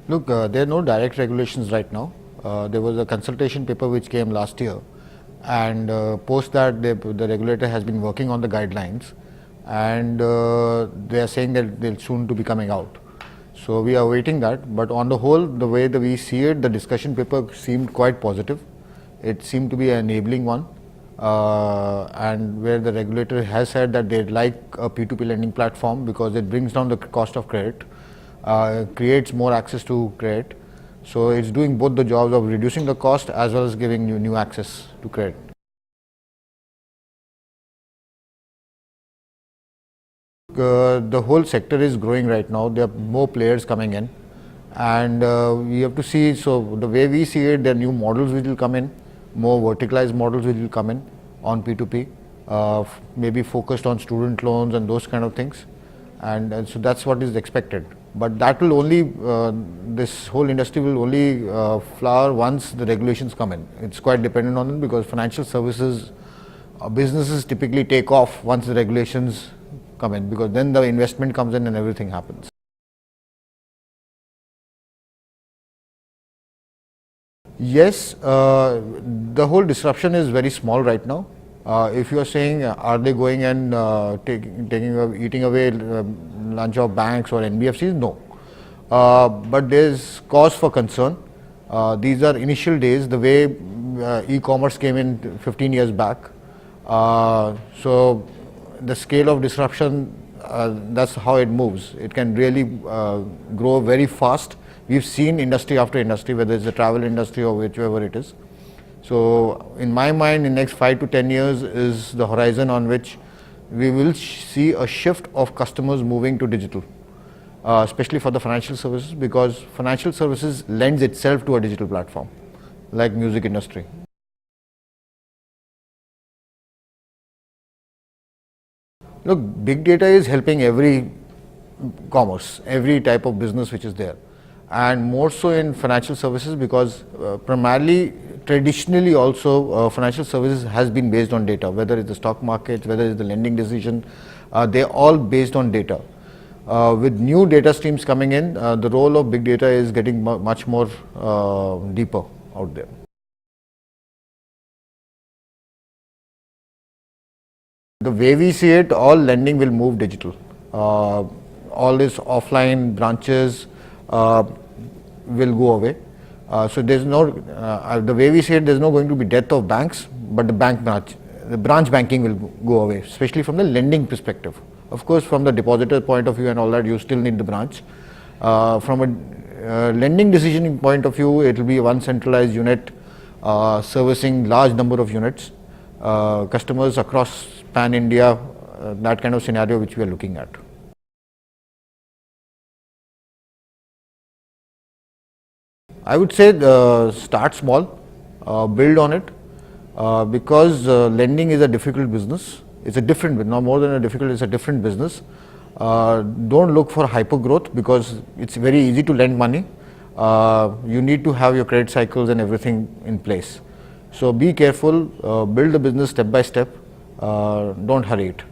Look, there are no direct regulations right now. There was a consultation paper which came last year, and post that the regulator has been working on the guidelines, and they are saying that they'll soon to be coming out. So we are waiting that. But on the whole, the way that we see it, the discussion paper seemed quite positive. It seemed to be an enabling one, and where the regulator has said that they'd like a P2P lending platform because it brings down the cost of credit, creates more access to credit. So it's doing both the jobs of reducing the cost as well as giving new access to credit. The whole sector is growing right now. There are more players coming in, and we have to see. So the way we see it, there are new models which will come in, more verticalized models which will come in on P2P, maybe focused on student loans and those kind of things, and so that's what is expected. But that will only, this whole industry will only flower once the regulations come in. It's quite dependent on it because financial services businesses typically take off once the regulations come in, because then the investment comes in and everything happens. Yes, the whole disruption is very small right now. If you are saying, are they going and eating away lunch of banks or NBFCs? No. But there's cause for concern. These are initial days, the way e-commerce came in 15 years back. So the scale of disruption, that's how it moves. It can really grow very fast. We've seen industry after industry, whether it's the travel industry or whichever it is. So in my mind, in the next 5 to 10 years is the horizon on which we will see a shift of customers moving to digital, especially for the financial services, because financial services lends itself to a digital platform, like music industry. Look, big data is helping every commerce, every type of business which is there, and more so in financial services because primarily, traditionally also financial services has been based on data, whether it's the stock market, whether it's the lending decision, they're all based on data. With new data streams coming in, the role of big data is getting much more deeper out there. The way we see it, all lending will move digital. All these offline branches will go away. So there's no, the way we see it, there's no going to be death of banks, but the branch banking will go away, especially from the lending perspective. Of course, from the depositor point of view and all that, you still need the branch. From a lending decision point of view, it will be one centralized unit servicing large number of units, customers across pan-India, that kind of scenario which we are looking at. I would say start small, build on it, because lending is a difficult business. It's a different, no more than a difficult, it's a different business. Don't look for hyper growth because it's very easy to lend money. You need to have your credit cycles and everything in place. So be careful, build the business step by step, don't hurry it.